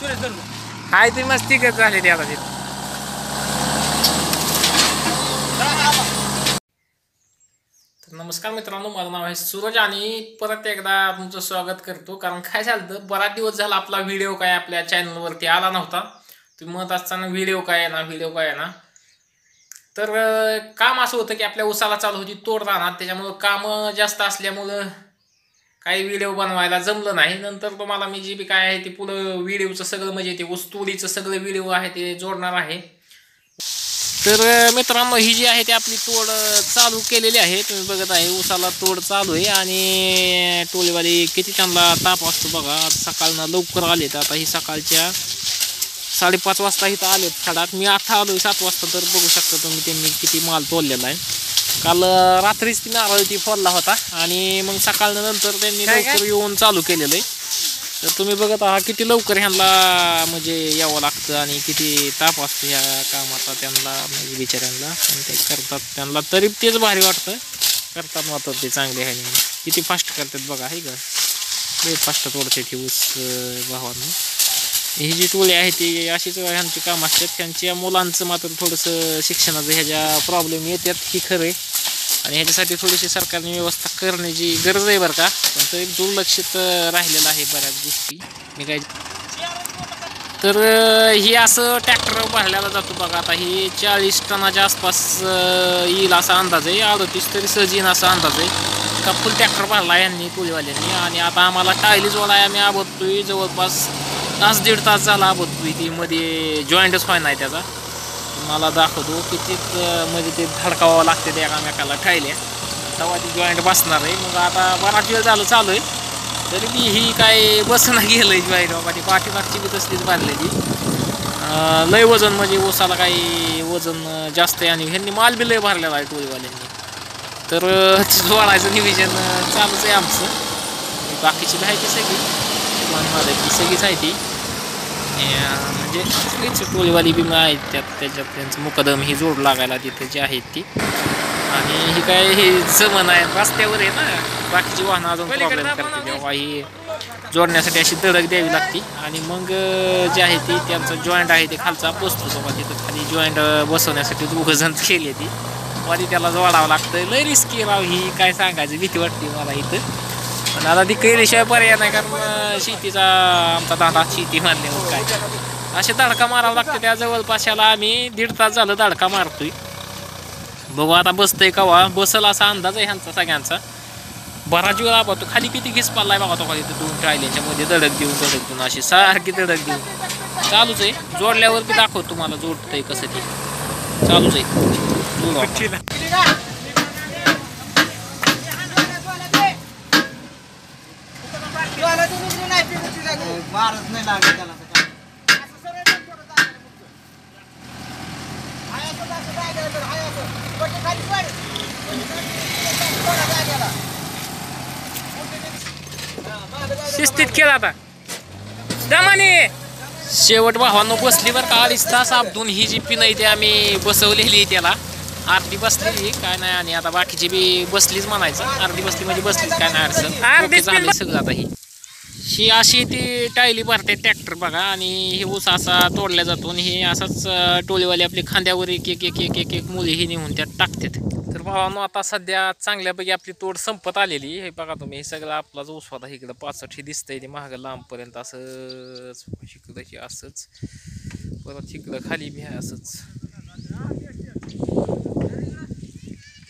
हाय ती मस्ती करत झाली त्याला तिथे. नमस्कार मित्रांनो, माझं नाव आहे सूरज आणि परत एकदा तुमचं स्वागत करतो. कारण काय झालं, बराच दिवस झाला आपला व्हिडिओ काय आपल्या चॅनलवरती आला नव्हता. तुम्ही म्हणत असताना व्हिडिओ काय आहे ना. तर काम असं होतं की आपल्या उसाला चालू होती तोड राहणार, त्याच्यामुळं काम जास्त असल्यामुळं काही व्हिडिओ बनवायला जमलं नाही. नंतर तुम्हाला मी जी बी काय आहे ते पुढं व्हिडिओचं सगळं म्हणजे ते ऊस तोडीचं सगळं व्हिडिओ आहे ते जोडणार आहे. तर मित्रांनो, ही जी आहे ती आपली तोड चालू केलेली आहे. तुम्ही बघत आहे उसाला तोड चालू आहे आणि टोळीवाली किती त्यांना ताप असतो बघा. सकाळनं लवकर आलेत. आता ही सकाळच्या 5:30 वाजता इथं आलेत खेळात. मी आता आलो 7 वाजता. तर बघू शकता तुम्ही त्यांनी किती माल तोडलेला आहे. काल रात्रीच ती नारळ ती फोडला होता आणि मग सकाळनं नंतर त्यांनी लवकर येऊन चालू केलेलं आहे. तर तुम्ही बघत आहात किती लवकर ह्यांना म्हणजे यावं लागतं आणि किती ताप असतो ह्या कामाचा त्यांना म्हणजे बिचाऱ्यांना. आणि ते करतात त्यांना तरी तेच भारी वाटतं. करतात मात्र ते चांगले आहे. किती फास्ट करतात बघा. आहे का लई फास्ट तोडते ती ऊस भावांना. ही जी टोळी आहे ती अशीच ह्यांची काम असतात. त्यांच्या मुलांचं मात्र थोडंसं शिक्षणाचं ह्याच्या प्रॉब्लेम येतात ही खरं आहे. आणि ह्याच्यासाठी थोडीशी सरकारने व्यवस्था करण्याची गरज आहे बरं का. पण तो एक दुर्लक्षित राहिलेला आहे बऱ्याच गोष्टी. मी काय तर ही असं ट्रॅक्टर भरल्याला जातो बघा. आता ही 40 टनाच्या आसपास येईल असा अंदाज आहे. 38 तरी सहज येईन असा अंदाज आहे. का फुल ट्रॅक्टर भरला यांनी टोळीवाल्यांनी. आणि आता आम्हाला टायली जोडाय आम्ही आबोततोय जवळपास 1.5 तास झाला आबोततोय. ती मध्ये जॉईंटच व्हाय नाही त्याचा. मला दाखवतो किती म्हणजे ते धडकावावं लागते त्या एकामेकाला ठायल्या तेव्हा ती जॉईंट बसणार आहे. मग आता बराच वेळ झालं चालू आहे तरी बी ही काय बसणं गेलं आहे जॉईंट बाबा. ती पाठीमागची बी तसलीच भरलेली. लय वजन म्हणजे ऊसाला काही वजन जास्त आहे आणि ह्यांनी माल बी लय भरलेला आहे टोळीवाल्यांनी. तर जोडायचं नियोजन चालूच आहे आमचं. बाकीची बी आहे ती सगळीच आहे ती म्हणजे सगळीच टोळीवाली बी आहेत त्याच्यात त्यांचं मुकदम ही जोड लागायला तिथे जी आहेत ती. आणि ही काय हे जमन आहे रस्त्यावर आहे ना. बाकीची वाहनं अजून प्रॉब्लेम करते तेव्हा ही जोडण्यासाठी अशी धडक द्यावी लागते. आणि मग जे आहे ती त्यांचं जॉईंट आहे ते खालचा पोचतो बाबा. तिथं खाली जॉईंट बसवण्यासाठी 2 जण केले ती वाली त्याला जोडावं लागतं. लय रिस्की राव ही काय सांगायचं भीती वाटते मला इथं. पण आता ती केल्याशिवाय पर्याय नाही कारण शेतीचा आमचा दादा शेती मारल्यावर काय असे धडका मारावं लागतं. त्या जवळपाशाला आम्ही 1.5 तास झालं धडका मारतोय. बघू आता बसतंय कवा बसल असा अंदाज आहे ह्यांचा सगळ्यांचा. बराच वेळा बघतो खाली किती घिस पाडलाय बघा तो खाली. 2 टायल्याच्या मध्ये धडक देऊन अशी सारखी धडक देऊन चालूच आहे. जोडल्यावरती दाखवतो तुम्हाला जोडतंय कसं ते चालूच आहे. शिस्तीत खेळ आता दमाने. शेवट भावांनो बसली बरं का 2.5 तास अब्दून. ही जी पिन आहे ती आम्ही बसवलेली त्याला. अर्धी बसलेली काय नाही आणि आता बाकीची बी बसलीच म्हणायचं. अर्धी बसली म्हणजे बसलीच काय नाही अडचण झाली सगळं. आता ही अशी ती टायली भरते ट्रॅक्टर बघा. आणि हे ऊस असा तोडला जातो आणि हे असाच टोळीवाले आपली खांद्यावर एक मुली ही नेऊन त्यात टाकतात. तर भावांनो आता सध्या चांगल्यापैकी आपली तोड संपत आलेली. हे बघा तुम्ही हे सगळं आपला जो ऊस होता इकडं 65 दिसतंय ते महाग लांबपर्यंत असंच शिकलं की असंच परत शिकलं खाली बी आहे असंच.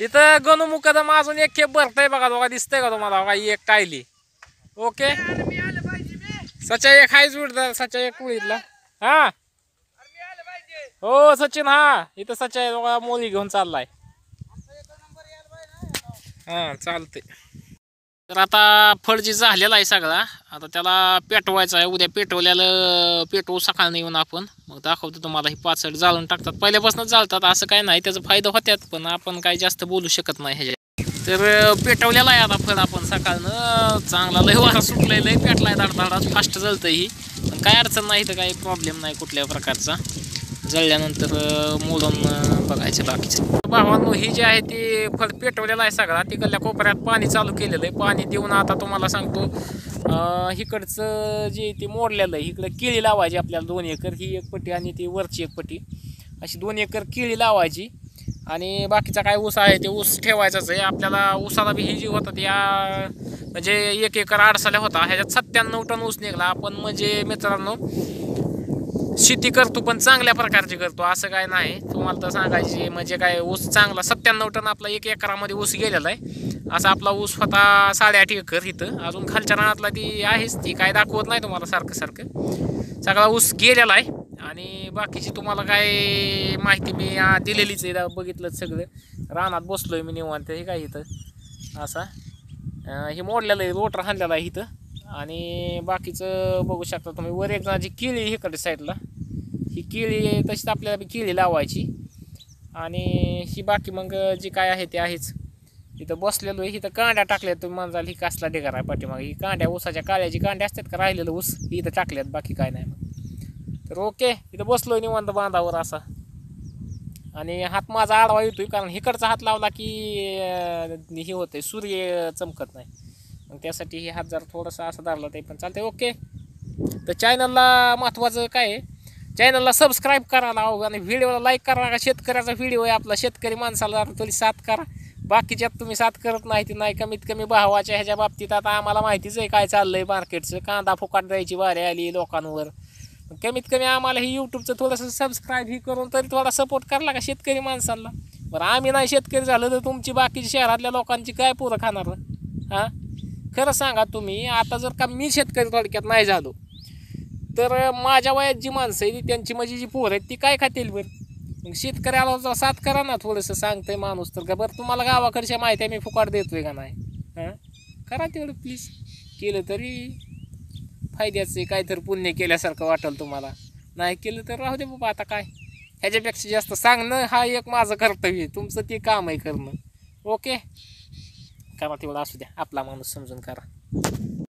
इथं गणू मुकदम अजून एक खेप भरतंय बघा. बघा दिसतंय का तुम्हाला बघा एक टायली. ओके सचा एक हाय जोडदार सचा एक कुळीतला. हा हो सचिन. हा इथं सचा बघा मोली घेऊन चाललाय. हा चालते. तर आता फळजी झालेला आहे सगळा. आता त्याला पेटवायचा आहे. उद्या पेटवल्याला पेटवू सकाळनं येऊन आपण. मग दाखवतो तुम्हाला. ही 65 जाळून टाकतात पहिल्यापासूनच जाळतात असं काय नाही. त्याचा फायदा होत्यात पण आपण काय जास्त बोलू शकत नाही ह्याच्या. तर पेटवलेला आहे आता फळ आपण सकाळनं. चांगला लय वारा सुटलाय लय पेटलाय धाडधाडाच फास्ट जळतं ही. पण काय अडचण नाही तर काही प्रॉब्लेम नाही कुठल्या प्रकारचा. जळल्यानंतर मोडून बघायचं बाकीचं. भावांनो ही जी आहे ती फळ पेटवलेला आहे सगळा. तिकडल्या कोपऱ्यात पाणी चालू केलेलं आहे. पाणी देऊन आता तुम्हाला सांगतो इकडचं जे ते मोडलेलं आहे इकडं केळी लावायची आपल्याला 2 एकर, ही एक पट्टी आणि ती वरची एक पट्टी, अशी 2 एकर केळी लावायची. आणि बाकीचा काय ऊस आहे ते ऊस ठेवायचाच आहे आपल्याला. ऊसाला बी ही जी होता या म्हणजे 1 एकर आडसाला होता, ह्याच्यात 97 टन ऊस निघाला. आपण म्हणजे मित्रांनो शेती करतो पण चांगल्या प्रकारची करतो, असं काय नाही. तुम्हाला तर सांगायची म्हणजे काय ऊस चांगला 97 टन आपला 1 एकरामध्ये ऊस गेलेला आहे. असा आपला ऊस होता 8.5 एकर. इथं अजून खालच्या रानातला ती आहेच, ती काय दाखवत नाही तुम्हाला सारखं सारखं. सगळा ऊस गेलेला आहे. आणि बाकीची तुम्हाला काय माहिती मी दिलेलीच आहे, बघितलं सगळं. रानात बसलोय मी निवांत. हे काय इथं असा हे मोडलेलं आहे, रोटर हाणलेला आहे इथं. आणि बाकीचं बघू शकता तुम्ही. वर एक जी केळी इकडे साईडला, ही केळी तशीच आपल्याला केळी लावायची. आणि ही बाकी मग जी काय आहे ते आहेच. इथं बसलेलो आहे, इथं कांड्या टाकल्यात. तुम्ही म्हणाल ही कसला ढेगार आहे पाठीमागे, ही कांड्या ऊसाच्या काळ्याची कांड्या असतात का, राहिलेलं ऊस इथं टाकल्यात, बाकी काय नाही. तर ओके, इथं बसलोय निवांत बांधावर असा. आणि हात माझा आडवा येतोय कारण इकडचा हात लावला की हे होतंय, सूर्य चमकत नाही. मग त्यासाठी हे हात जरा थोडंसं असं धरलं ते पण चालतंय. ओके, तर चॅनलला महत्त्वाचं काय आहे, चॅनलला सबस्क्राईब करायला हवं आणि व्हिडिओला लाईक करा. का शेतकऱ्याचा व्हिडिओ आहे आपला, शेतकरी माणसाला थोडी साथ करा. बाकीच्यात तुम्ही साथ करत नाही ती नाही. कमीत कमी भावाच्या ह्याच्या बाबतीत आता आम्हाला माहितीच आहे काय चाललंय मार्केटचं. कांदा फुकाट द्यायची वारी आली लोकांवर. कमीत कमी आम्हाला ही यूट्यूबचं थोडंसं सबस्क्राईब ही करून तरी थोडा सपोर्ट करला का शेतकरी माणसांना. बरं आम्ही नाही शेतकरी झालं तर तुमची बाकीची शहरातल्या लोकांची काय पोरं खाणार हां? खरं सांगा तुम्ही. आता जर का मी शेतकरी थोडक्यात नाही झालो तर माझ्या वयात जी माणसं आहे त्यांची माझी जी पोरं आहेत ती काय खातील बरं? मग शेतकऱ्याला साथ करा ना. थोडंसं सांगतंय माणूस तर का बरं तुम्हाला गावाकडच्या माहिती आहे मी फुकाट देतोय का नाही? हां, करा तेवढं प्लीज. केलं तरी फायद्याचं आहे, काहीतरी पुण्य केल्यासारखं वाटेल तुम्हाला. नाही केलं तर राहू दे बाबा. आता काय ह्याच्यापेक्षा जास्त सांगणं हा एक माझं कर्तव्य आहे, तुमचं ते काम आहे करणं. ओके, करा तेवढं असू द्या, आपला माणूस समजून करा.